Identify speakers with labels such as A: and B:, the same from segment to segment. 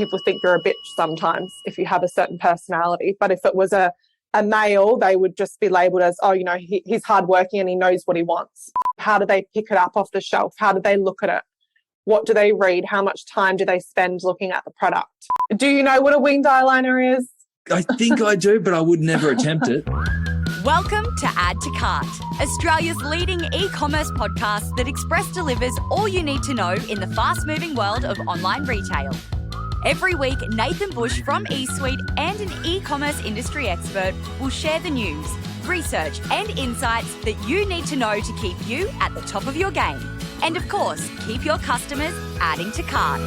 A: people think you're a bitch sometimes if you have a certain personality. But if it was a male, they would just be labelled as, oh, he's hardworking and he knows what he wants. How do they pick it up off the shelf? How do they look at it? What do they read? How much time do they spend looking at the product? Do you know what a winged eyeliner is?
B: I think I do, but I would never attempt it.
C: Welcome to Add to Cart, Australia's leading e-commerce podcast that express delivers all you need to know in the fast-moving world of online retail. Every week, Nathan Bush from eSuite and an e-commerce industry expert will share the news, research and insights that you need to know to keep you at the top of your game. And of course, keep your customers adding to cart.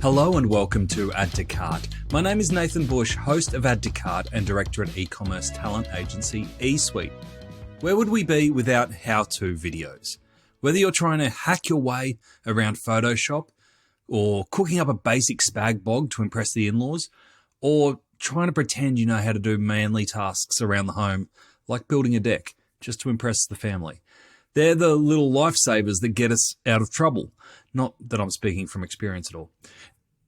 B: Hello and welcome to Add to Cart. My name is Nathan Bush, host of Add to Cart and director at e-commerce talent agency eSuite. Where would we be without how-to videos? Whether you're trying to hack your way around Photoshop or cooking up a basic spag bog to impress the in-laws, or trying to pretend you know how to do manly tasks around the home, like building a deck, just to impress the family. They're the little lifesavers that get us out of trouble. Not that I'm speaking from experience at all.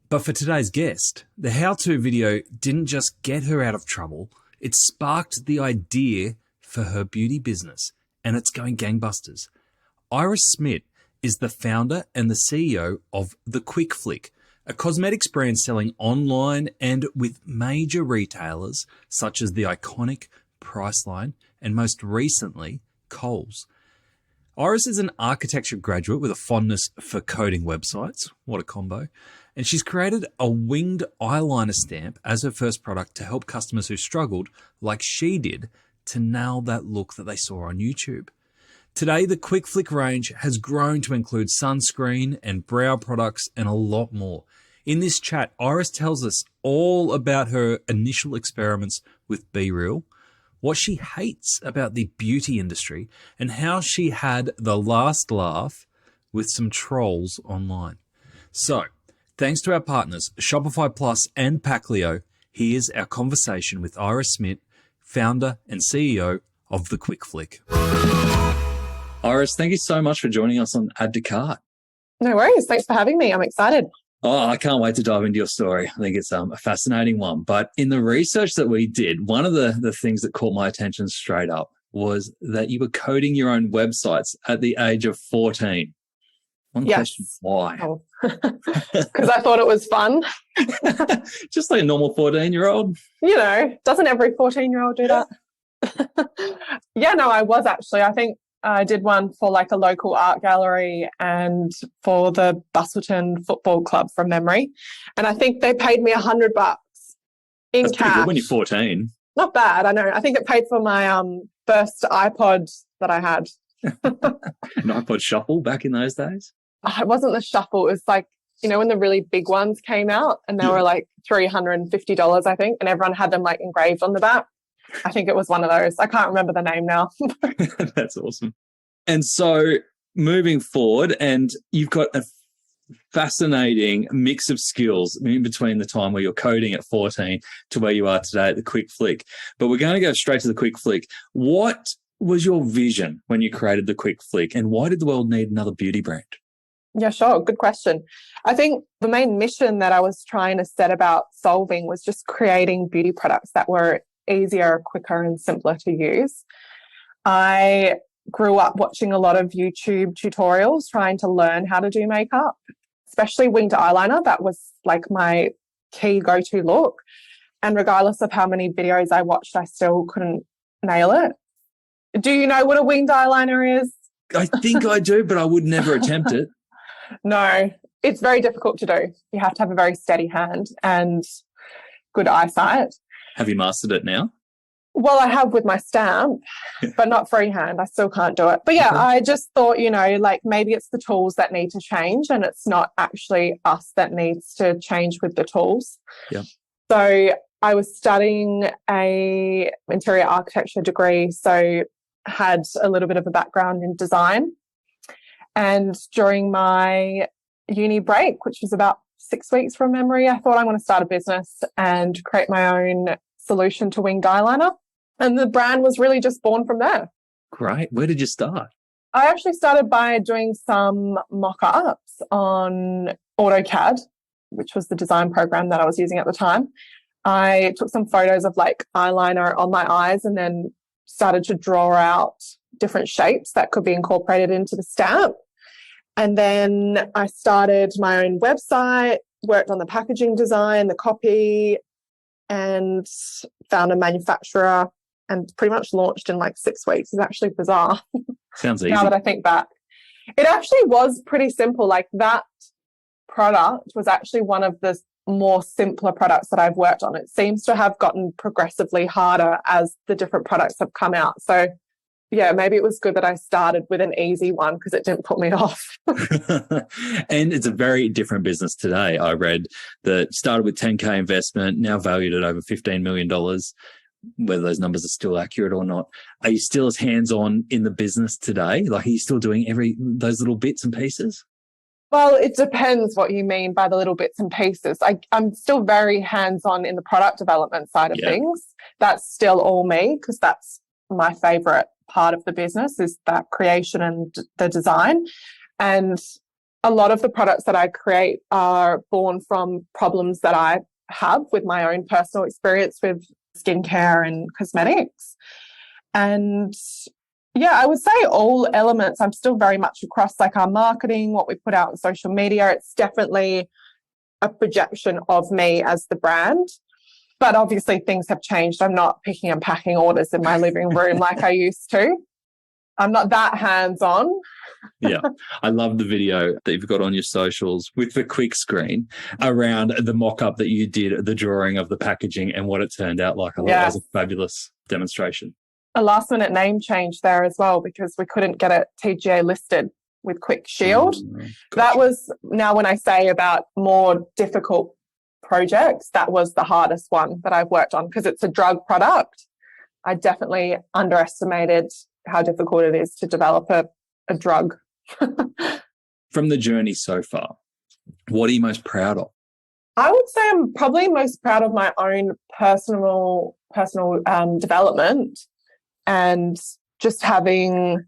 B: But for today's guest, the how-to video didn't just get her out of trouble, it sparked the idea for her beauty business, and it's going gangbusters. Iris Smit is the founder and the CEO of The Quick Flick, a cosmetics brand selling online and with major retailers such as the iconic Priceline and most recently, Coles. Iris is an architecture graduate with a fondness for coding websites. What a combo. And she's created a winged eyeliner stamp as her first product to help customers who struggled, like she did, to nail that look that they saw on YouTube. Today, the Quick Flick range has grown to include sunscreen and brow products and a lot more. In this chat, Iris tells us all about her initial experiments with Be Real, what she hates about the beauty industry, and how she had the last laugh with some trolls online. So, thanks to our partners, Shopify Plus and Packleo, here's our conversation with Iris Smit, founder and CEO of The Quick Flick. Iris, thank you so much for joining us on Add to Cart.
A: No worries. Thanks for having me. I'm excited.
B: Oh, I can't wait to dive into your story. I think it's a fascinating one. But in the research that we did, one of the things that caught my attention straight up was that you were coding your own websites at the age of 14. One question, why?
A: Oh. Because I thought it was fun.
B: Just like a normal 14-year-old.
A: Doesn't every 14-year-old do that? Yeah, no, I was actually. I think I did one for like a local art gallery and for the Bustleton Football Club from memory. And I think they paid me $100 in
B: That's
A: cash.
B: Pretty good when you're 14.
A: Not bad, I know. I think it paid for my first iPod that I had.
B: An iPod Shuffle back in those days?
A: It wasn't the Shuffle. It was like, when the really big ones came out and they were like $350, I think, and everyone had them like engraved on the back. I think it was one of those. I can't remember the name now.
B: That's awesome. And so moving forward, and you've got a fascinating mix of skills in between the time where you're coding at 14 to where you are today at the Quick Flick. But we're going to go straight to the Quick Flick. What was your vision when you created the Quick Flick, and why did the world need another beauty brand?
A: Yeah, sure. Good question. I think the main mission that I was trying to set about solving was just creating beauty products that were easier, quicker, and simpler to use. I grew up watching a lot of YouTube tutorials trying to learn how to do makeup, especially winged eyeliner. That was like my key go-to look. And regardless of how many videos I watched, I still couldn't nail it. Do you know what a winged eyeliner is?
B: I think I do, but I would never attempt it.
A: No, it's very difficult to do. You have to have a very steady hand and good eyesight.
B: Have you mastered it now?
A: Well, I have with my stamp, but not freehand. I still can't do it. But yeah, I just thought, like maybe it's the tools that need to change and it's not actually us that needs to change with the tools.
B: Yeah.
A: So I was studying a interior architecture degree, so had a little bit of a background in design. And during my uni break, which was about 6 weeks from memory, I thought I want to start a business and create my own solution to winged eyeliner. And the brand was really just born from there.
B: Great. Where did you start?
A: I actually started by doing some mock-ups on AutoCAD, which was the design program that I was using at the time. I took some photos of like eyeliner on my eyes and then started to draw out different shapes that could be incorporated into the stamp. And then I started my own website, worked on the packaging design, the copy, and found a manufacturer and pretty much launched in like 6 weeks. It's actually bizarre.
B: Sounds easy.
A: Now that I think back. It actually was pretty simple. Like that product was actually one of the more simpler products that I've worked on. It seems to have gotten progressively harder as the different products have come out. So yeah, maybe it was good that I started with an easy one because it didn't put me off.
B: And it's a very different business today. I read that started with 10K investment, now valued at over $15 million. Whether those numbers are still accurate or not. Are you still as hands-on in the business today? Like, are you still doing those little bits and pieces?
A: Well, it depends what you mean by the little bits and pieces. I'm still very hands-on in the product development side of things. That's still all me because that's my favorite part of the business is that creation and the design. And a lot of the products that I create are born from problems that I have with my own personal experience with skincare and cosmetics. And yeah, I would say all elements, I'm still very much across like our marketing, what we put out on social media. It's definitely a projection of me as the brand. But obviously things have changed. I'm not picking and packing orders in my living room like I used to. I'm not that hands-on.
B: Yeah. I love the video that you've got on your socials with the quick screen around the mock-up that you did, the drawing of the packaging and what it turned out like. I thought that was a fabulous demonstration.
A: A last-minute name change there as well because we couldn't get it TGA listed with Quick Shield.
B: Gotcha.
A: That was, now when I say about more difficult projects, that was the hardest one that I've worked on because it's a drug product. I definitely underestimated how difficult it is to develop a drug.
B: From the journey so far, what are you most proud of?
A: I would say I'm probably most proud of my own personal development and just having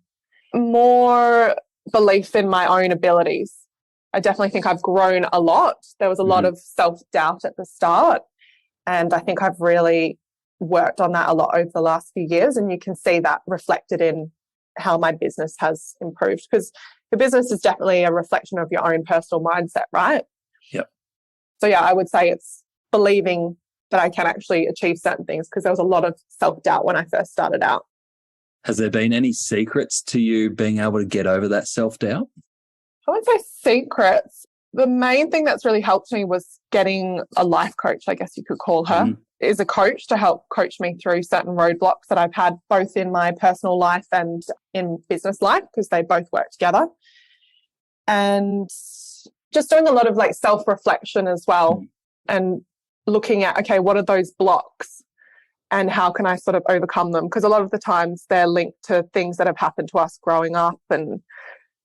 A: more belief in my own abilities. I definitely think I've grown a lot. There was a lot of self-doubt at the start, and I think I've really worked on that a lot over the last few years, and you can see that reflected in how my business has improved because the business is definitely a reflection of your own personal mindset, right?
B: Yep.
A: So yeah, I would say it's believing that I can actually achieve certain things because there was a lot of self-doubt when I first started out.
B: Has there been any secrets to you being able to get over that self-doubt?
A: I wouldn't say secrets. The main thing that's really helped me was getting a life coach, I guess you could call her, is a coach to help coach me through certain roadblocks that I've had both in my personal life and in business life because they both work together. And just doing a lot of like self-reflection as well and looking at, okay, what are those blocks and how can I sort of overcome them? Because a lot of the times they're linked to things that have happened to us growing up and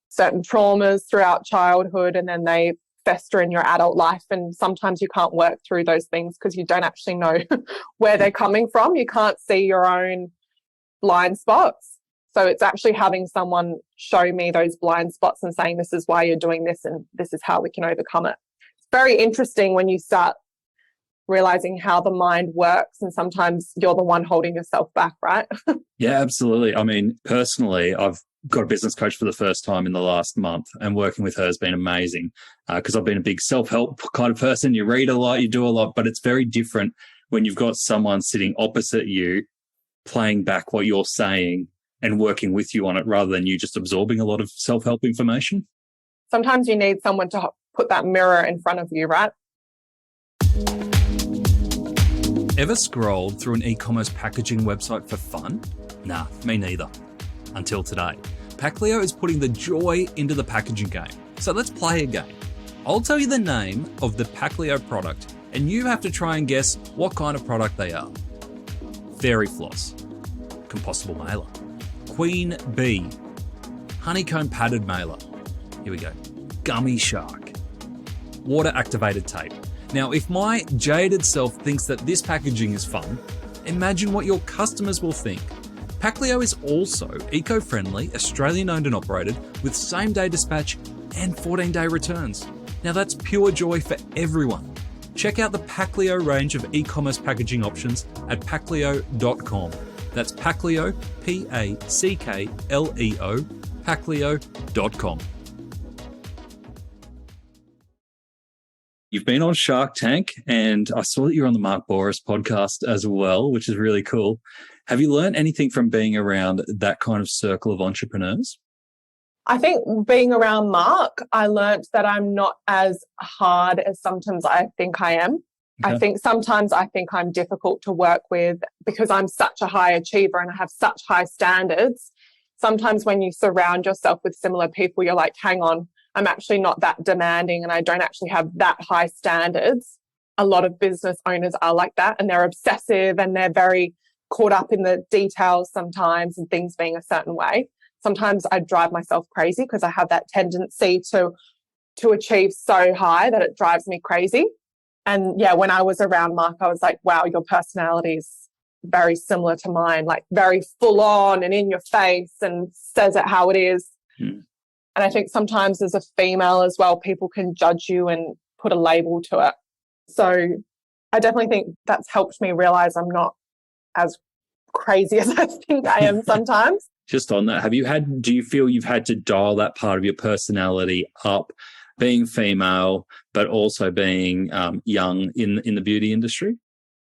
A: certain traumas throughout childhood, and then they fester in your adult life. And sometimes you can't work through those things because you don't actually know where they're coming from. You can't see your own blind spots. So it's actually having someone show me those blind spots and saying, this is why you're doing this and this is how we can overcome it. It's very interesting when you start realizing how the mind works, and sometimes you're the one holding yourself back, right?
B: Yeah, absolutely. I mean, personally, I've got a business coach for the first time in the last month, and working with her has been amazing because I've been a big self-help kind of person. You read a lot, you do a lot, but it's very different when you've got someone sitting opposite you, playing back what you're saying and working with you on it rather than you just absorbing a lot of self-help information.
A: Sometimes you need someone to put that mirror in front of you, right?
B: Ever scrolled through an e-commerce packaging website for fun? Nah, me neither. Until today. Packleo is putting the joy into the packaging game. So let's play a game. I'll tell you the name of the Packleo product and you have to try and guess what kind of product they are. Fairy floss, compostable mailer, queen bee, honeycomb padded mailer. Here we go. Gummy shark, water activated tape. Now, if my jaded self thinks that this packaging is fun, imagine what your customers will think. Packleo is also eco-friendly, Australian-owned and operated, with same-day dispatch and 14-day returns. Now that's pure joy for everyone. Check out the Packleo range of e-commerce packaging options at packleo.com. That's Packleo, P-A-C-K-L-E-O, packleo.com. You've been on Shark Tank, and I saw that you're on the Mark Boris podcast as well, which is really cool. Have you learned anything from being around that kind of circle of entrepreneurs?
A: I think being around Mark, I learned that I'm not as hard as sometimes I think I am. Okay. I think sometimes I think I'm difficult to work with because I'm such a high achiever and I have such high standards. Sometimes when you surround yourself with similar people, you're like, hang on, I'm actually not that demanding and I don't actually have that high standards. A lot of business owners are like that, and they're obsessive and they're very caught up in the details sometimes and things being a certain way. Sometimes I drive myself crazy because I have that tendency to achieve so high that it drives me crazy. And yeah, when I was around Mark, I was like, wow, your personality is very similar to mine, like very full on and in your face and says it how it is. And I think sometimes as a female as well, people can judge you and put a label to it. So I definitely think that's helped me realize I'm not as crazy as I think I am sometimes.
B: Just on that, do you feel you've had to dial that part of your personality up, being female, but also being young in the beauty industry?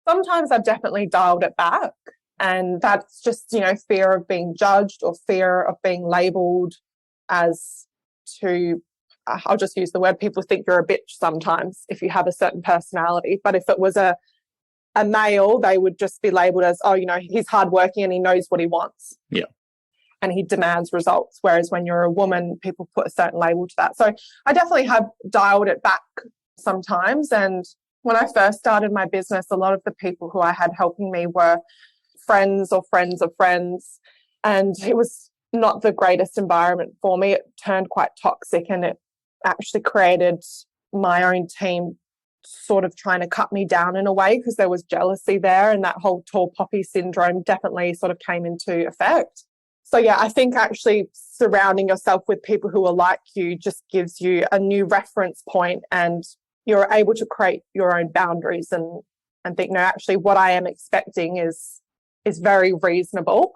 A: Sometimes I've definitely dialed it back. And that's just, fear of being judged or fear of being labelled as I'll just use the word, people think you're a bitch sometimes if you have a certain personality. But if it was a male, they would just be labelled as, he's hardworking and he knows what he wants.
B: Yeah.
A: And he demands results. Whereas when you're a woman, people put a certain label to that. So I definitely have dialed it back sometimes. And when I first started my business, a lot of the people who I had helping me were friends or friends of friends. And it was not the greatest environment for me. It turned quite toxic and it actually created my own team sort of trying to cut me down in a way because there was jealousy there, and that whole tall poppy syndrome definitely sort of came into effect. So yeah, I think actually surrounding yourself with people who are like you just gives you a new reference point, and you're able to create your own boundaries and think, no, actually what I am expecting is very reasonable.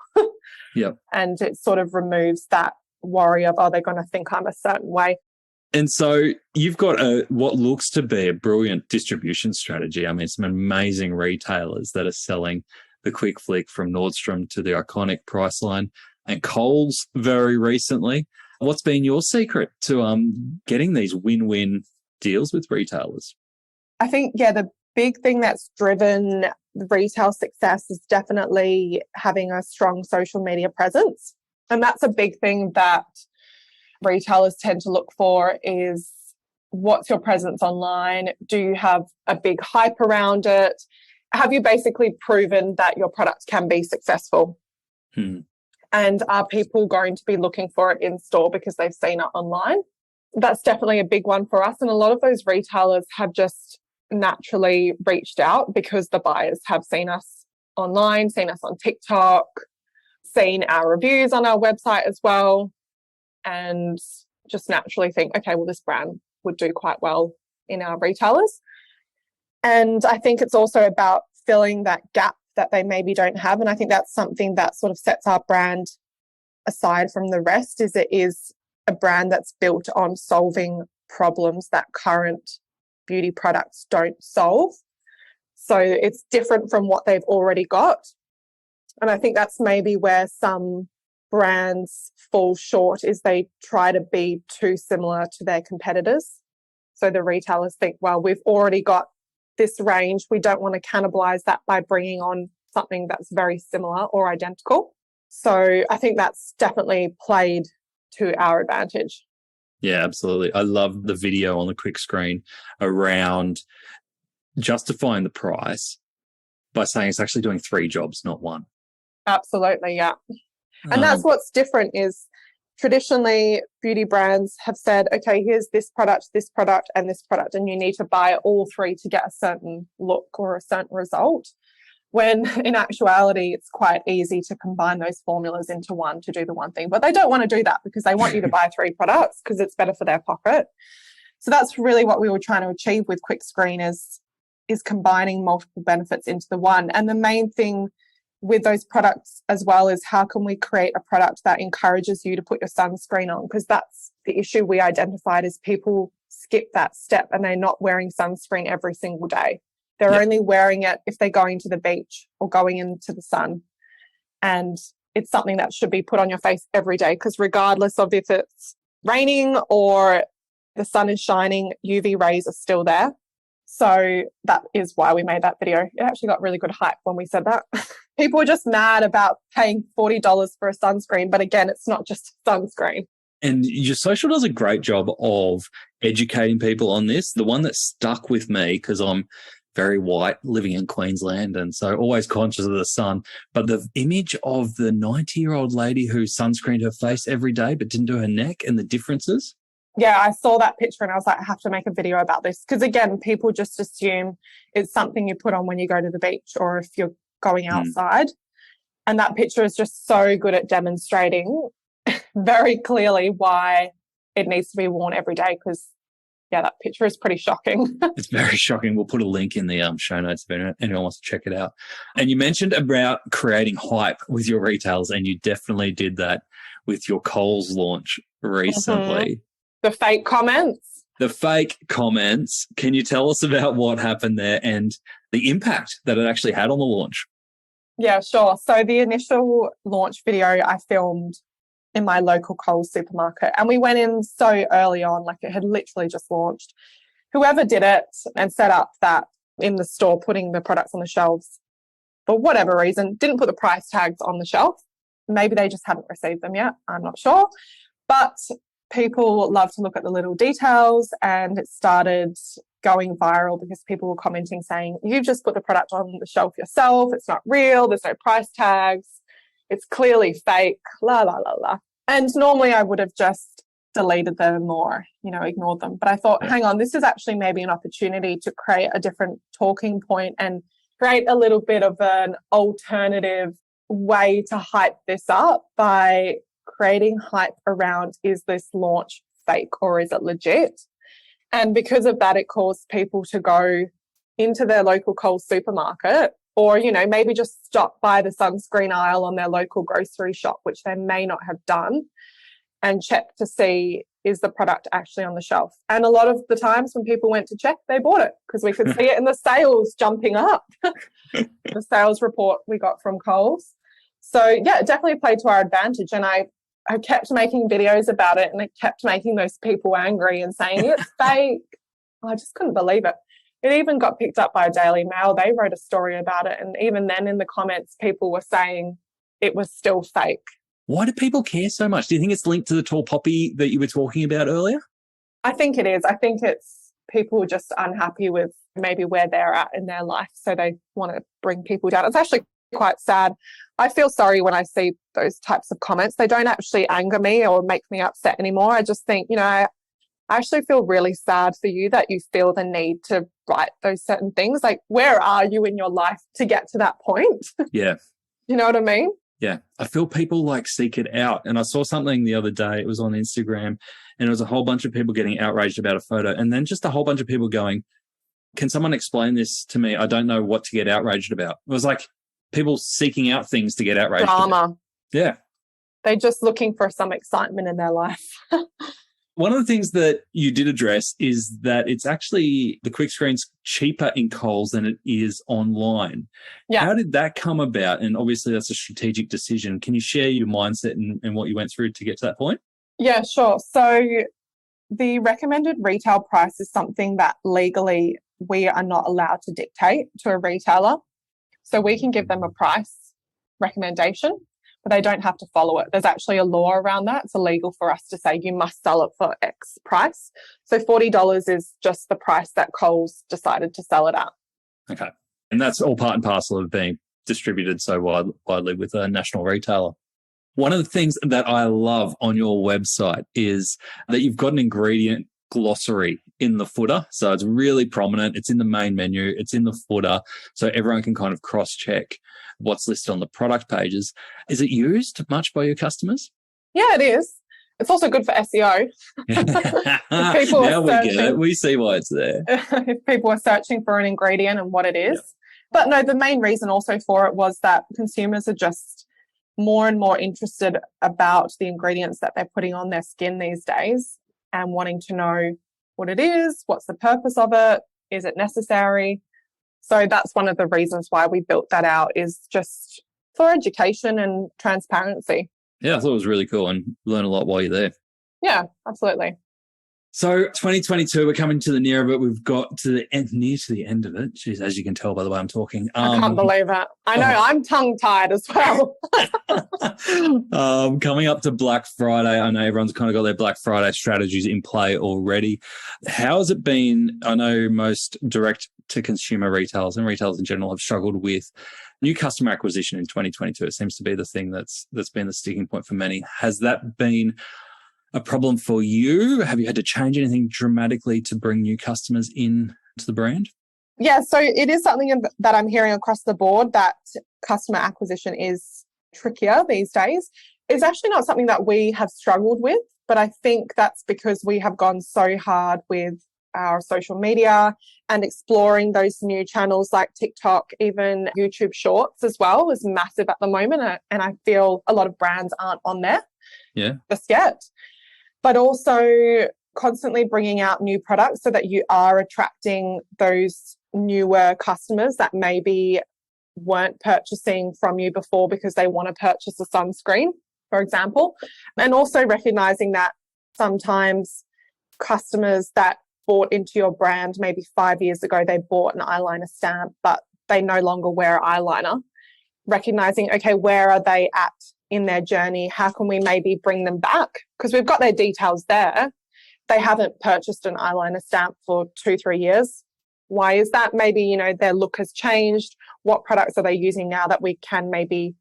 B: Yeah.
A: And it sort of removes that worry of, they're going to think I'm a certain way.
B: And so you've got what looks to be a brilliant distribution strategy. I mean, some amazing retailers that are selling the quick flick, from Nordstrom to the iconic Priceline and Kohl's very recently. What's been your secret to getting these win-win deals with retailers?
A: I think, the big thing that's driven retail success is definitely having a strong social media presence. And that's a big thing that retailers tend to look for is, what's your presence online? Do you have a big hype around it? Have you basically proven that your product can be successful? And are people going to be looking for it in store because they've seen it online? That's definitely a big one for us. And a lot of those retailers have just naturally reached out because the buyers have seen us online, seen us on TikTok, seen our reviews on our website as well, and just naturally think, okay, well, this brand would do quite well in our retailers. And I think it's also about filling that gap that they maybe don't have. And I think that's something that sort of sets our brand aside from the rest, is it is a brand that's built on solving problems that current beauty products don't solve. So it's different from what they've already got. And I think that's maybe where some brands fall short, is they try to be too similar to their competitors. So the retailers think, well, we've already got this range. We don't want to cannibalize that by bringing on something that's very similar or identical. So I think that's definitely played to our advantage.
B: Yeah, absolutely. I love the video on the quick screen around justifying the price by saying it's actually doing 3 jobs, not 1.
A: Absolutely, yeah. And that's what's different is traditionally beauty brands have said, okay, here's this product, and this product, and you need to buy all 3 to get a certain look or a certain result. when in actuality, it's quite easy to combine those formulas into one to do the one thing. But they don't want to do that because they want you to buy 3 products because it's better for their pocket. So that's really what we were trying to achieve with Quick Screen is combining multiple benefits into the one. And the main thing with those products as well is how can we create a product that encourages you to put your sunscreen on? Because that's the issue we identified is people skip that step and they're not wearing sunscreen every single day. They're only wearing it if they're going to the beach or going into the sun. And it's something that should be put on your face every day because regardless of if it's raining or the sun is shining, UV rays are still there. So that is why we made that video. It actually got really good hype when we said that. People were just mad about paying $40 for a sunscreen. But again, it's not just sunscreen.
B: And your social does a great job of educating people on this. The one that stuck with me, because I'm very white, living in Queensland, and so always conscious of the sun. But the image of the 90-year-old lady who sunscreened her face every day but didn't do her neck and the differences.
A: Yeah, I saw that picture and I was like, I have to make a video about this. Because again, people just assume it's something you put on when you go to the beach or if you're going outside. And that picture is just so good at demonstrating very clearly why it needs to be worn every day because, yeah, that picture is pretty shocking.
B: It's very shocking. We'll put a link in the show notes if anyone wants to check it out. And you mentioned about creating hype with your retailers, and you definitely did that with your Coles launch recently.
A: The fake comments.
B: The fake comments. Can you tell us about what happened there and the impact that it actually had on the launch?
A: Yeah, sure. So the initial launch video I filmed in my local Coles supermarket. And we went in so early on, like it had literally just launched. Whoever did it and set up that in the store, putting the products on the shelves, for whatever reason, didn't put the price tags on the shelf. Maybe they just hadn't received them yet. I'm not sure. But people love to look at the little details, and it started going viral because people were commenting saying, you've just put the product on the shelf yourself. It's not real. There's no price tags. It's clearly fake, la, la, la, la. And normally I would have just deleted them or, ignored them. But I thought, hang on, this is actually maybe an opportunity to create a different talking point and create a little bit of an alternative way to hype this up by creating hype around, is this launch fake or is it legit? And because of that, it caused people to go into their local Coles supermarket or, maybe just stop by the sunscreen aisle on their local grocery shop, which they may not have done, and check to see, is the product actually on the shelf? And a lot of the times when people went to check, they bought it because we could see it in the sales jumping up, the sales report we got from Coles. So, yeah, it definitely played to our advantage. And I kept making videos about it, and it kept making those people angry and saying it's fake. I just couldn't believe it. It even got picked up by Daily Mail. They wrote a story about it. And even then in the comments, people were saying it was still fake.
B: Why do people care so much? Do you think it's linked to the tall poppy that you were talking about earlier?
A: I think it is. I think it's people just unhappy with maybe where they're at in their life. So they want to bring people down. It's actually quite sad. I feel sorry when I see those types of comments. They don't actually anger me or make me upset anymore. I just think, I actually feel really sad for you that you feel the need to write those certain things. Like, where are you in your life to get to that point?
B: Yeah.
A: You know what I mean?
B: Yeah. I feel people seek it out. And I saw something the other day, it was on Instagram, and it was a whole bunch of people getting outraged about a photo, and then just a whole bunch of people going, can someone explain this to me? I don't know what to get outraged about. It was like people seeking out things to get outraged
A: Drama.
B: about. Yeah.
A: They're just looking for some excitement in their life.
B: One of the things that you did address is that it's actually, the quick screen's cheaper in Coles than it is online.
A: Yeah.
B: How did that come about? And obviously that's a strategic decision. Can you share your mindset and what you went through to get to that point?
A: Yeah, sure. So the recommended retail price is something that legally we are not allowed to dictate to a retailer. So we can give them a price recommendation, but they don't have to follow it. There's actually a law around that. It's illegal for us to say you must sell it for X price. So $40 is just the price that Coles decided to sell it at.
B: Okay. And that's all part and parcel of being distributed so widely with a national retailer. One of the things that I love on your website is that you've got an ingredient glossary in the footer. So it's really prominent. It's in the main menu. It's in the footer. So everyone can kind of cross-check what's listed on the product pages. Is it used much by your customers?
A: Yeah, it is. It's also good for SEO.
B: Now we get it. We see why it's there.
A: If people are searching for an ingredient and what it is. Yeah. But no, the main reason also for it was that consumers are just more and more interested about the ingredients that they're putting on their skin these days and wanting to know what it is, what's the purpose of it, is it necessary? So that's one of the reasons why we built that out, is just for education and transparency.
B: Yeah, I thought it was really cool and learn a lot while you're there.
A: Yeah, absolutely.
B: So 2022, we're coming to the near of it. We've got to the end, near to the end of it. Jeez, as you can tell by the way I'm talking.
A: I can't believe it. I know, I'm tongue-tied as well.
B: Coming up to Black Friday, I know everyone's kind of got their Black Friday strategies in play already. How has it been? I know most direct-to-consumer retailers and retailers in general have struggled with new customer acquisition in 2022. It seems to be the thing that's been the sticking point for many. Has that been a problem for you? Have you had to change anything dramatically to bring new customers in to the brand?
A: Yeah, so it is something that I'm hearing across the board, that customer acquisition is trickier these days. It's actually not something that we have struggled with, but I think that's because we have gone so hard with our social media and exploring those new channels like TikTok. Even YouTube Shorts as well is massive at the moment, and I feel a lot of brands aren't on there just yet. But also constantly bringing out new products so that you are attracting those newer customers that maybe weren't purchasing from you before because they want to purchase a sunscreen, for example. And also recognizing that sometimes customers that bought into your brand maybe 5 years ago, they bought an eyeliner stamp, but they no longer wear eyeliner. Recognizing, okay, where are they at in their journey? How can we maybe bring them back? Because we've got their details there. They haven't purchased an eyeliner stamp for 2-3 years. Why is that? Maybe, their look has changed. What products are they using now that we can maybe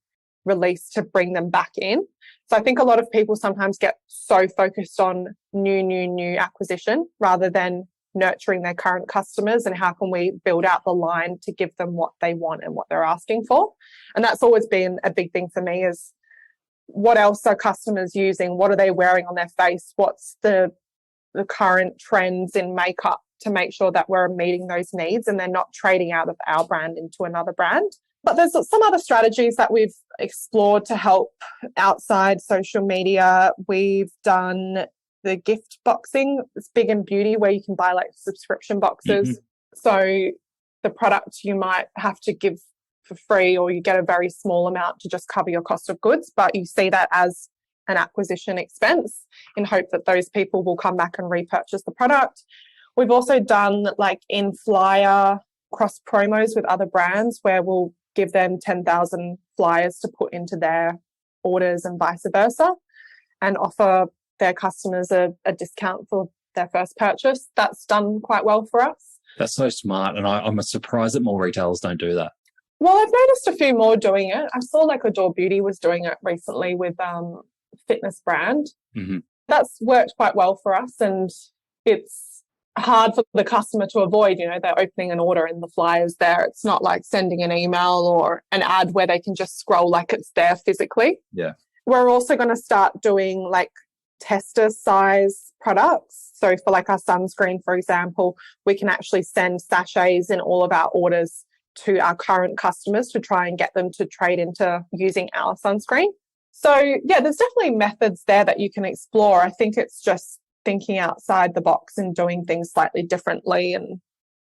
A: release to bring them back in? So I think a lot of people sometimes get so focused on new acquisition rather than nurturing their current customers, and how can we build out the line to give them what they want and what they're asking for. And that's always been a big thing for me, is what else are customers using? What are they wearing on their face? What's the current trends in makeup, to make sure that we're meeting those needs and they're not trading out of our brand into another brand. But there's some other strategies that we've explored to help outside social media. We've done the gift boxing. It's big in beauty, where you can buy like subscription boxes. Mm-hmm. So the product you might have to give for free, or you get a very small amount to just cover your cost of goods, but you see that as an acquisition expense in hope that those people will come back and repurchase the product. We've also done like in flyer cross promos with other brands, where we'll give them 10,000 flyers to put into their orders and vice versa, and offer their customers a discount for their first purchase. That's done quite well for us.
B: That's so smart, and I'm surprised that more retailers don't do that.
A: Well, I've noticed a few more doing it. I saw like Adore Beauty was doing it recently with fitness brand. Mm-hmm. That's worked quite well for us, and it's hard for the customer to avoid. They're opening an order and the flyer's there. It's not like sending an email or an ad where they can just scroll like it's there physically.
B: Yeah.
A: We're also going to start doing like tester size products. So for like our sunscreen, for example, we can actually send sachets in all of our orders to our current customers to try and get them to trade into using our sunscreen. So yeah, there's definitely methods there that you can explore. I think it's just thinking outside the box and doing things slightly differently, and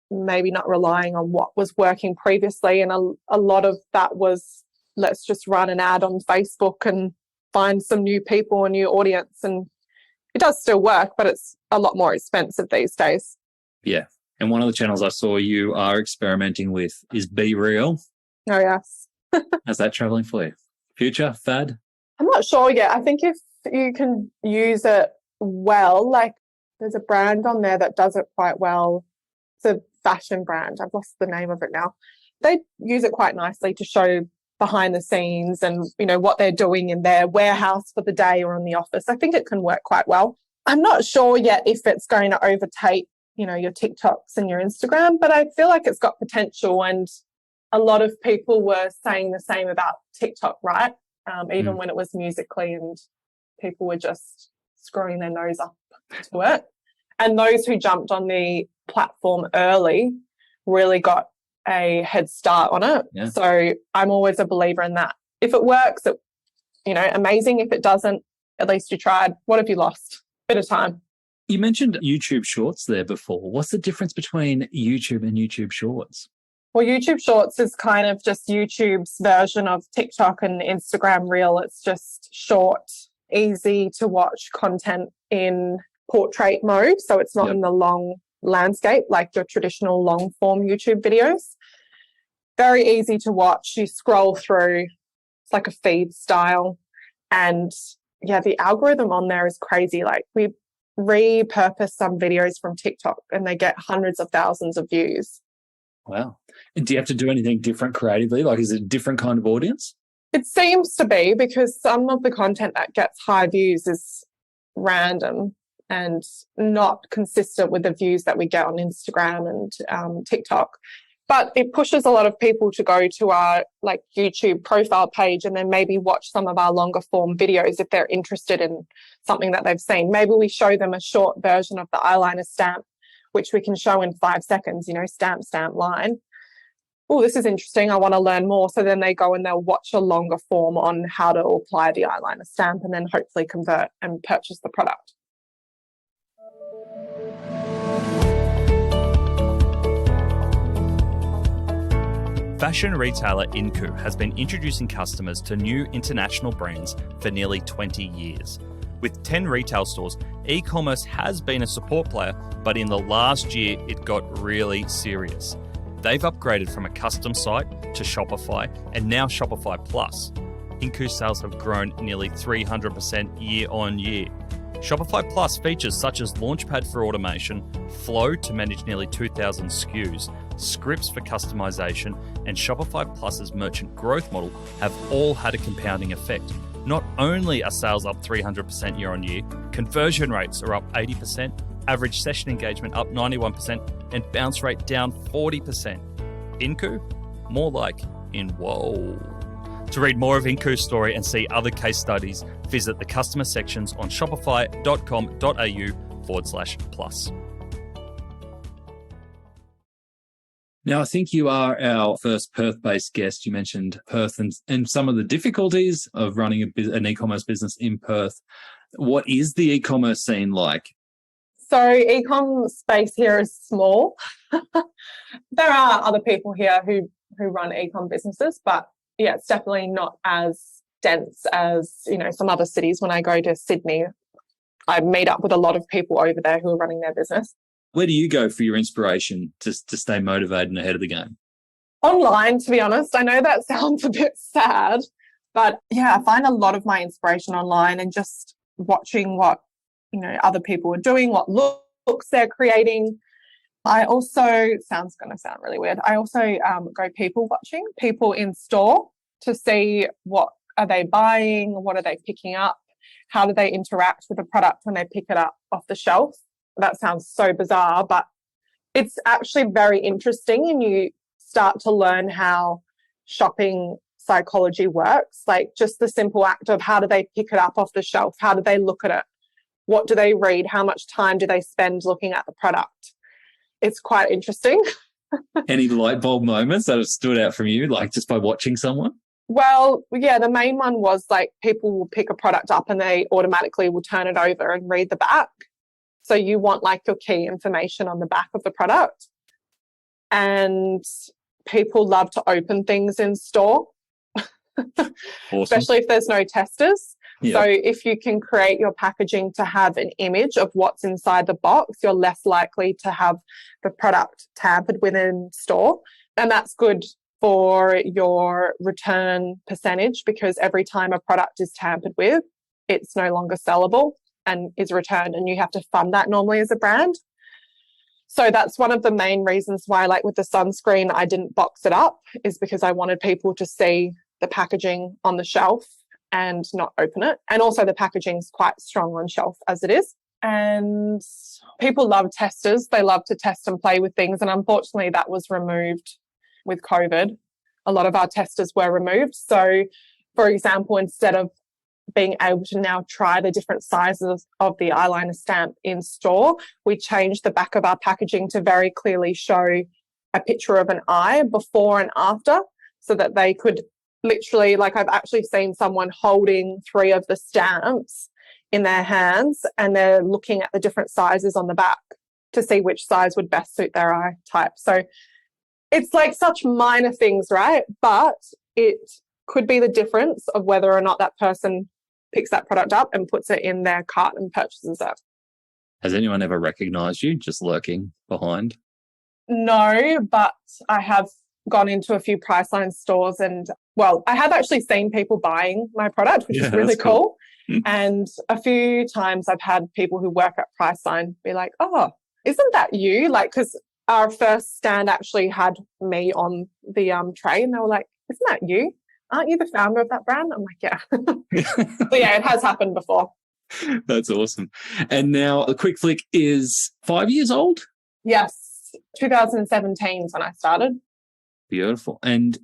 A: maybe not relying on what was working previously. And a lot of that was, let's just run an ad on Facebook and find some new people, a new audience. And it does still work, but it's a lot more expensive these days.
B: Yeah. And one of the channels I saw you are experimenting with is Be Real.
A: Oh, yes.
B: How's that traveling for you? Future, fad?
A: I'm not sure yet. I think if you can use it well, like there's a brand on there that does it quite well. It's a fashion brand. I've lost the name of it now. They use it quite nicely to show behind the scenes and, what they're doing in their warehouse for the day or in the office. I think it can work quite well. I'm not sure yet if it's going to overtake, your TikToks and your Instagram, but I feel like it's got potential, and a lot of people were saying the same about TikTok, right? Even when it was Musically and people were just screwing their nose up to it. And those who jumped on the platform early really got a head start on it. Yeah. So I'm always a believer in that. If it works, amazing. If it doesn't, at least you tried. What have you lost? Bit of time.
B: You mentioned YouTube Shorts there before. What's the difference between YouTube and YouTube Shorts?
A: Well, YouTube Shorts is kind of just YouTube's version of TikTok and Instagram Reel. It's just short, easy to watch content in portrait mode. So it's not in the long landscape like your traditional long form YouTube videos. Very easy to watch. You scroll through. It's like a feed style. And the algorithm on there is crazy. Like, we repurpose some videos from TikTok and they get hundreds of thousands of views.
B: Wow. And do you have to do anything different creatively? Like, is it a different kind of audience?
A: It seems to be, because some of the content that gets high views is random and not consistent with the views that we get on Instagram and TikTok. But it pushes a lot of people to go to our YouTube profile page and then maybe watch some of our longer form videos if they're interested in something that they've seen. Maybe we show them a short version of the eyeliner stamp, which we can show in 5 seconds, stamp, line. Oh, this is interesting. I want to learn more. So then they go and they'll watch a longer form on how to apply the eyeliner stamp and then hopefully convert and purchase the product.
D: Fashion retailer Inku has been introducing customers to new international brands for nearly 20 years. With 10 retail stores, e-commerce has been a support player, but in the last year, it got really serious. They've upgraded from a custom site to Shopify and now Shopify Plus. Inku sales have grown nearly 300% year on year. Shopify Plus features such as Launchpad for automation, Flow to manage nearly 2,000 SKUs, scripts for customization, and Shopify Plus's merchant growth model have all had a compounding effect. Not only are sales up 300% year on year, conversion rates are up 80%, average session engagement up 91%, and bounce rate down 40%. Inku? More like in whoa. To read more of Inku's story and see other case studies, visit the customer sections on shopify.com.au/plus.
B: Now, I think you are our first Perth-based guest. You mentioned Perth and some of the difficulties of running an e-commerce business in Perth. What is the e-commerce scene like?
A: So e-com space here is small. There are other people here who run e-com businesses, but it's definitely not as dense as, some other cities. When I go to Sydney, I meet up with a lot of people over there who are running their business.
B: Where do you go for your inspiration to stay motivated and ahead of the game?
A: Online, to be honest. I know that sounds a bit sad, but I find a lot of my inspiration online and just watching what, other people are doing, what looks they're creating. I also, going to sound really weird. I also go people watching, people in store to see what are they buying, what are they picking up, how do they interact with the product when they pick it up off the shelf. That sounds so bizarre, but it's actually very interesting, and you start to learn how shopping psychology works. Like, just the simple act of how do they pick it up off the shelf? How do they look at it? What do they read? How much time do they spend looking at the product? It's quite interesting.
B: Any light bulb moments that have stood out from you, like just by watching someone?
A: Well, the main one was people will pick a product up and they automatically will turn it over and read the back. So you want your key information on the back of the product. And people love to open things in store,
B: Awesome.
A: Especially if there's no testers. Yeah. So if you can create your packaging to have an image of what's inside the box, you're less likely to have the product tampered with in store. And that's good for your return percentage, because every time a product is tampered with, it's no longer sellable and is returned, and you have to fund that normally as a brand. So that's one of the main reasons why, with the sunscreen, I didn't box it up, is because I wanted people to see the packaging on the shelf and not open it. And also the packaging's quite strong on shelf as it is. And people love testers. They love to test and play with things. And unfortunately, that was removed with COVID. A lot of our testers were removed. So, for example, instead of being able to now try the different sizes of the eyeliner stamp in store, we changed the back of our packaging to very clearly show a picture of an eye before and after, so that they could literally, like I've actually seen someone holding 3 of the stamps in their hands and they're looking at the different sizes on the back to see which size would best suit their eye type. So it's like such minor things, right? But it could be the difference of whether or not that person picks that product up and puts it in their cart and purchases it.
B: Has anyone ever recognized you just lurking behind?
A: No, but I have gone into a few Priceline stores and, well, I have actually seen people buying my product, which is really cool. And a few times I've had people who work at Priceline be like, oh, isn't that you? Like, because our first stand actually had me on the tray and they were like, isn't that you? Aren't you the founder of that brand? I'm like, yeah. But yeah, it has happened before.
B: That's awesome. And now a Quick Flick is 5 years old?
A: Yes. 2017 is when I started.
B: Beautiful. And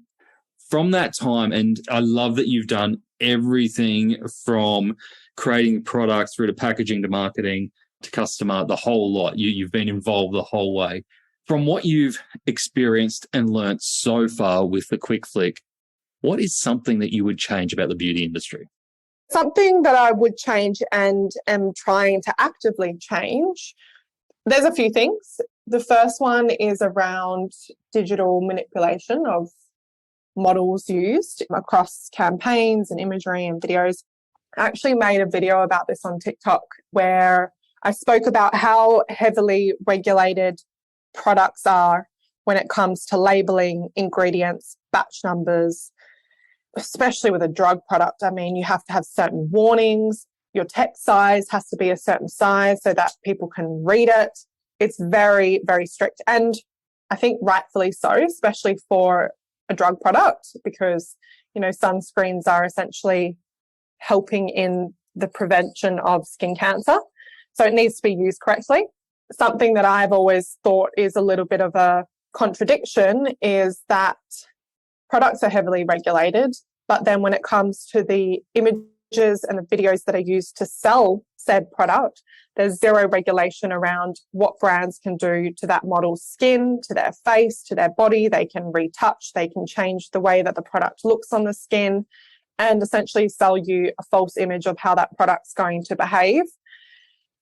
B: from that time, and I love that you've done everything from creating products through to packaging to marketing to customer, the whole lot. You've been involved the whole way. From what you've experienced and learnt so far with the Quick Flick, what is something that you would change about the beauty industry?
A: Something that I would change and am trying to actively change, there's a few things. The first one is around digital manipulation of models used across campaigns and imagery and videos. I actually made a video about this on TikTok where I spoke about how heavily regulated products are when it comes to labeling, ingredients, batch numbers, especially with a drug product. I mean, you have to have certain warnings. Your text size has to be a certain size so that people can read it. It's very, very strict. And I think rightfully so, especially for a drug product, because, you know, sunscreens are essentially helping in the prevention of skin cancer. So it needs to be used correctly. Something that I've always thought is a little bit of a contradiction is that products are heavily regulated, but then when it comes to the images and the videos that are used to sell said product, there's zero regulation around what brands can do to that model's skin, to their face, to their body. They can retouch, they can change the way that the product looks on the skin and essentially sell you a false image of how that product's going to behave.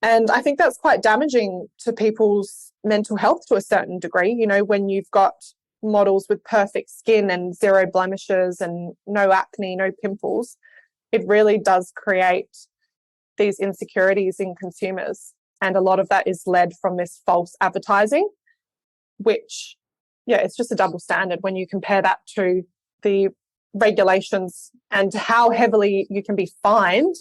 A: And I think that's quite damaging to people's mental health to a certain degree. You know, when you've got models with perfect skin and zero blemishes and no acne, no pimples, it really does create these insecurities in consumers. And a lot of that is led from this false advertising, which, yeah, it's just a double standard when you compare that to the regulations and how heavily you can be fined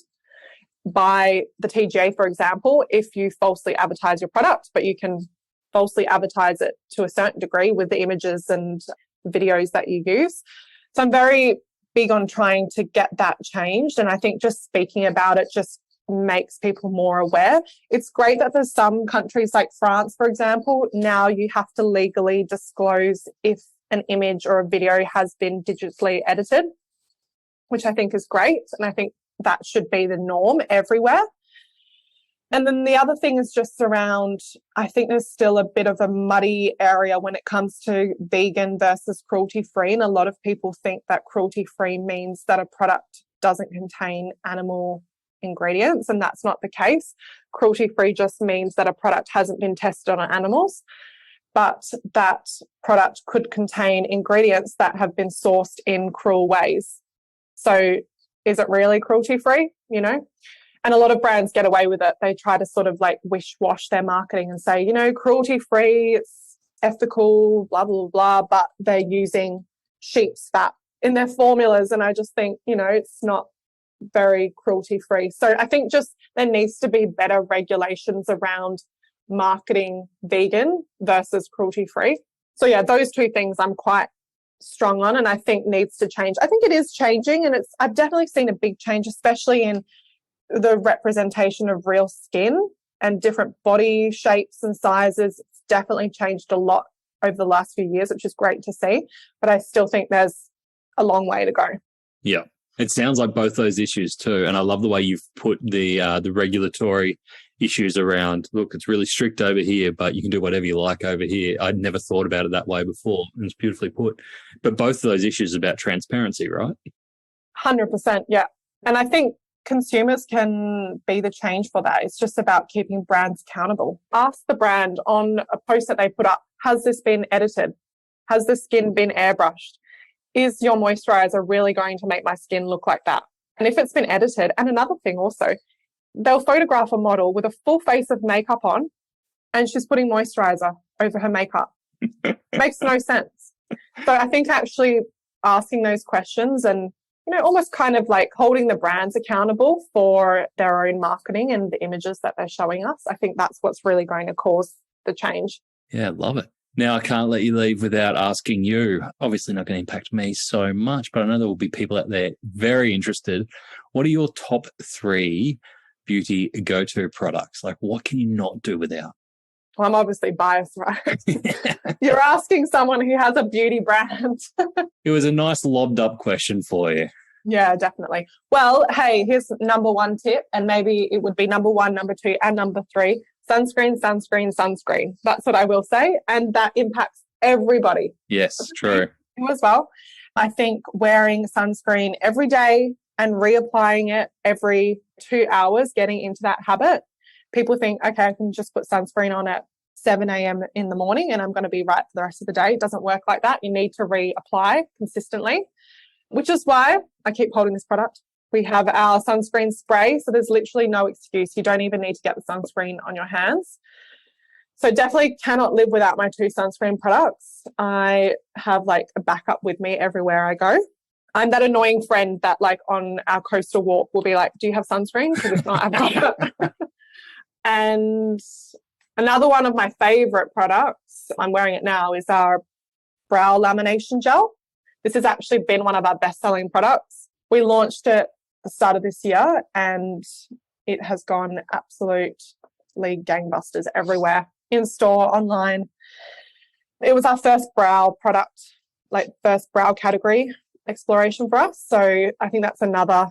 A: by the TGA, for example, if you falsely advertise your product, but you can falsely advertise it to a certain degree with the images and videos that you use. So I'm very big on trying to get that changed. And I think just speaking about it just makes people more aware. It's great that there's some countries like France, for example, now you have to legally disclose if an image or a video has been digitally edited, which I think is great. And I think that should be the norm everywhere. And then the other thing is just around, I think there's still a bit of a muddy area when it comes to vegan versus cruelty-free. And a lot of people think that cruelty-free means that a product doesn't contain animal ingredients, and that's not the case. Cruelty-free just means that a product hasn't been tested on animals, but that product could contain ingredients that have been sourced in cruel ways. So is it really cruelty-free, you know? And a lot of brands get away with it. They try to sort of like wish-wash their marketing and say, you know, cruelty-free, it's ethical, blah, blah, blah, but they're using sheep's fat in their formulas. And I just think, you know, it's not very cruelty-free. So I think just there needs to be better regulations around marketing vegan versus cruelty-free. So yeah, those two things I'm quite strong on and I think needs to change. I think it is changing and I've definitely seen a big change, especially in the representation of real skin and different body shapes and sizes. It's definitely changed a lot over the last few years, which is great to see. But I still think there's a long way to go.
B: Yeah. It sounds like both those issues too. And I love the way you've put the regulatory issues around, look, it's really strict over here, but you can do whatever you like over here. I'd never thought about it that way before. And it's beautifully put. But both of those issues are about transparency, right?
A: 100%. Yeah. And I think consumers can be the change for that. It's just about keeping brands accountable. Ask the brand on a post that they put up, has this been edited? Has the skin been airbrushed? Is your moisturizer really going to make my skin look like that? And if it's been edited, and another thing also, they'll photograph a model with a full face of makeup on and she's putting moisturizer over her makeup. Makes no sense. So I think actually asking those questions and, almost kind of like holding the brands accountable for their own marketing and the images that they're showing us, I think that's what's really going to cause the change.
B: Yeah, love it. Now, I can't let you leave without asking you, obviously not going to impact me so much, but I know there will be people out there very interested. What are your top 3 beauty go-to products? Like, what can you not do without?
A: Well, I'm obviously biased, right? You're asking someone who has a beauty brand.
B: It was a nice lobbed up question for you.
A: Yeah, definitely. Well, hey, here's number 1 tip, and maybe it would be number 1, number 2, and number 3. Sunscreen, sunscreen, sunscreen. That's what I will say. And that impacts everybody.
B: Yes, true.
A: You as well. I think wearing sunscreen every day and reapplying it every 2 hours, getting into that habit. People think, okay, I can just put sunscreen on at 7 a.m. in the morning and I'm going to be right for the rest of the day. It doesn't work like that. You need to reapply consistently, which is why I keep holding this product. We have our sunscreen spray, so there's literally no excuse. You don't even need to get the sunscreen on your hands. So definitely cannot live without my 2 sunscreen products. I have like a backup with me everywhere I go. I'm that annoying friend that like on our coastal walk will be like, do you have sunscreen? Because if not, I've got it. And another one of my favorite products, I'm wearing it now, is our brow lamination gel. This has actually been one of our best-selling products. We launched it the start of this year and it has gone absolutely gangbusters everywhere, in store, online. It was our first brow product, like first brow category exploration for us. So I think that's another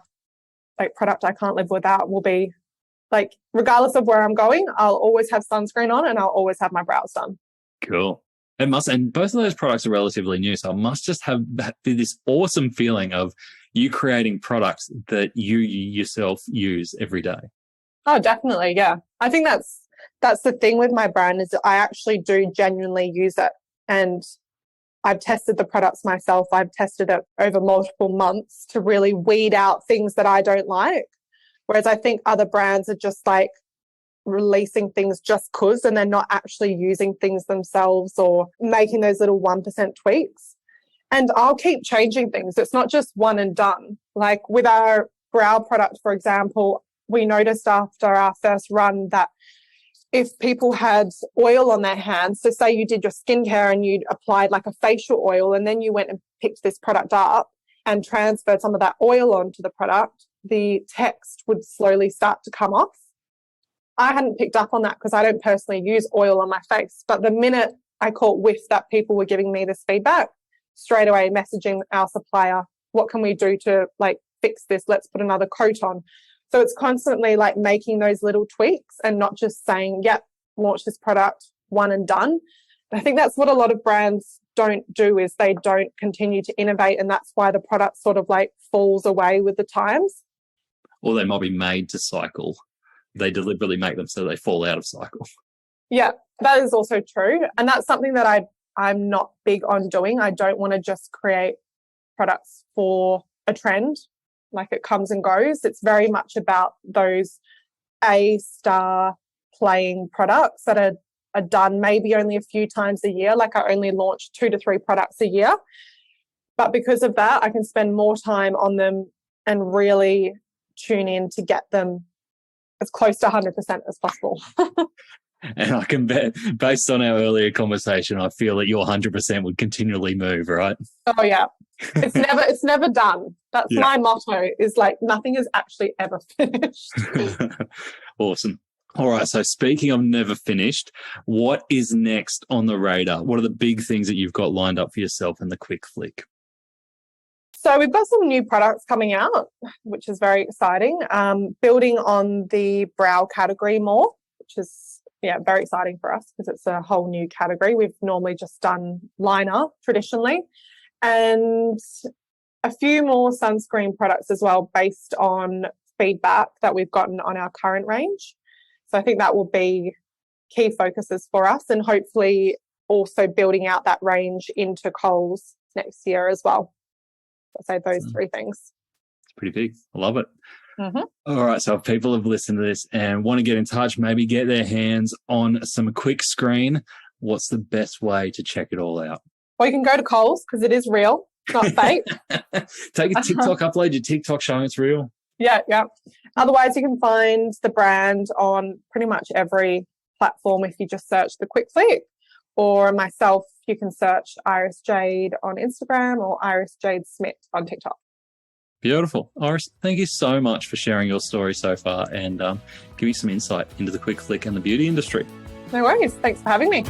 A: like product I can't live without. Will be like, regardless of where I'm going, I'll always have sunscreen on and I'll always have my brows done.
B: Cool. It must, and both of those products are relatively new, so it must just have this awesome feeling of you creating products that you yourself use every day.
A: Oh, definitely, yeah. I think that's the thing with my brand is that I actually do genuinely use it, and I've tested the products myself. I've tested it over multiple months to really weed out things that I don't like, whereas I think other brands are just like releasing things just cause, and they're not actually using things themselves or making those little 1% tweaks. And I'll keep changing things. It's not just one and done. Like with our brow product, for example, we noticed after our first run that if people had oil on their hands, so say you did your skincare and you'd applied like a facial oil and then you went and picked this product up and transferred some of that oil onto the product, the text would slowly start to come off. I hadn't picked up on that because I don't personally use oil on my face. But the minute I caught whiff that people were giving me this feedback, straight away messaging our supplier, what can we do to like fix this? Let's put another coat on. So it's constantly like making those little tweaks and not just saying, yep, launch this product, one and done. And I think that's what a lot of brands don't do, is they don't continue to innovate. And that's why the product sort of like falls away with the times.
B: Or they might be made to cycle. They deliberately make them so they fall out of cycle.
A: Yeah, that is also true. And that's something that I'm not big on doing. I don't want to just create products for a trend, like it comes and goes. It's very much about those A-star playing products that are done maybe only a few times a year. Like I only launch 2 to 3 products a year. But because of that, I can spend more time on them and really tune in to get them as close to 100% as possible.
B: And I can bet, based on our earlier conversation, I feel that your 100% would continually move, right?
A: Oh yeah, it's never done. That's my motto. Is like nothing is actually ever finished.
B: Awesome. All right. So speaking of never finished, what is next on the radar? What are the big things that you've got lined up for yourself in the quick flick?
A: So we've got some new products coming out, which is very exciting. Building on the brow category more, which is very exciting for us because it's a whole new category. We've normally just done liner traditionally, and a few more sunscreen products as well based on feedback that we've gotten on our current range. So I think that will be key focuses for us, and hopefully also building out that range into Coles next year as well. I'd say those three things.
B: It's pretty big. I love it.
A: Mm-hmm.
B: All right. So if people have listened to this and want to get in touch, maybe get their hands on some quick screen, what's the best way to check it all out?
A: Well, you can go to Coles because it is real, not fake.
B: Take a TikTok, upload your TikTok showing it's real.
A: Yeah. Otherwise, you can find the brand on pretty much every platform if you just search the Quick Flick. Or myself, you can search Iris Jade on Instagram or Iris Jade Smit on TikTok.
B: Beautiful. Iris, thank you so much for sharing your story so far and giving some insight into the quick flick and the beauty industry.
A: No worries. Thanks for having me.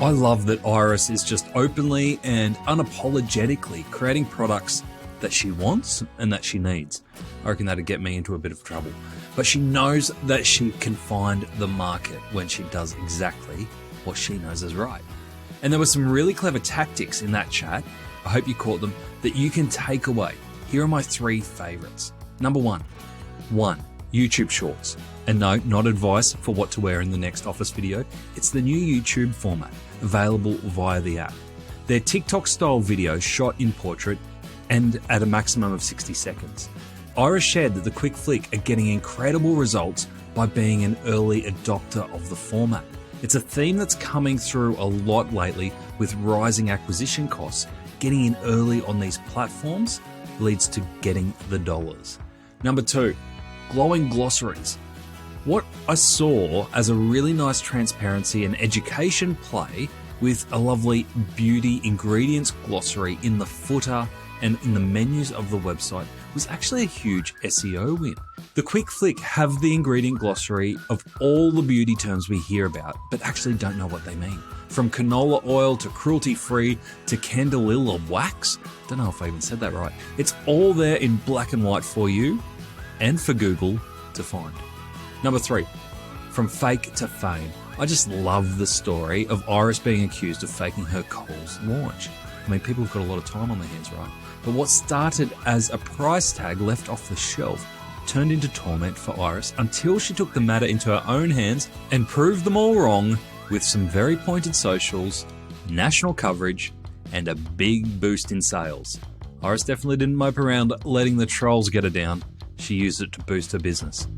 B: I love that Iris is just openly and unapologetically creating products that she wants and that she needs. I reckon that'd get me into a bit of trouble. But she knows that she can find the market when she does exactly what she knows is right. And there were some really clever tactics in that chat, I hope you caught them, that you can take away. Here are my 3 favorites. Number 1, YouTube Shorts. And no, not advice for what to wear in the next office video. It's the new YouTube format, available via the app. They're TikTok-style videos shot in portrait and at a maximum of 60 seconds. Iris shared that the Quick Flick are getting incredible results by being an early adopter of the format. It's a theme that's coming through a lot lately with rising acquisition costs. Getting in early on these platforms leads to getting the dollars. Number 2, glowing glossaries. What I saw as a really nice transparency and education play with a lovely beauty ingredients glossary in the footer and in the menus of the website was actually a huge SEO win. The Quick Flick have the ingredient glossary of all the beauty terms we hear about, but actually don't know what they mean. From canola oil to cruelty-free to candelilla wax. Don't know if I even said that right. It's all there in black and white for you and for Google to find. Number 3, from fake to fame. I just love the story of Iris being accused of faking her Coles launch. I mean, people have got a lot of time on their hands, right? But what started as a price tag left off the shelf turned into torment for Iris until she took the matter into her own hands and proved them all wrong with some very pointed socials, national coverage, and a big boost in sales. Iris definitely didn't mope around letting the trolls get her down. She used it to boost her business.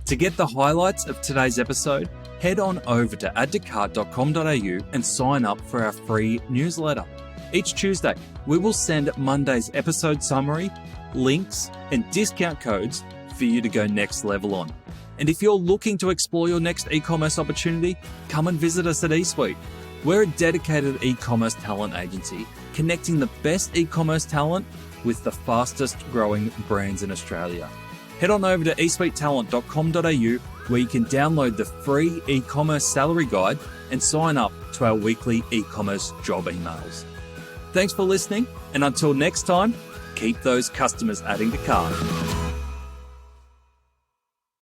B: To get the highlights of today's episode, head on over to addtocart.com.au and sign up for our free newsletter. Each Tuesday, we will send Monday's episode summary, links, and discount codes for you to go next level on. And if you're looking to explore your next e-commerce opportunity, come and visit us at eSuite. We're a dedicated e-commerce talent agency, connecting the best e-commerce talent with the fastest growing brands in Australia. Head on over to eSuitetalent.com.au where you can download the free e-commerce salary guide and sign up to our weekly e-commerce job emails. Thanks for listening, and until next time, keep those customers adding to cart.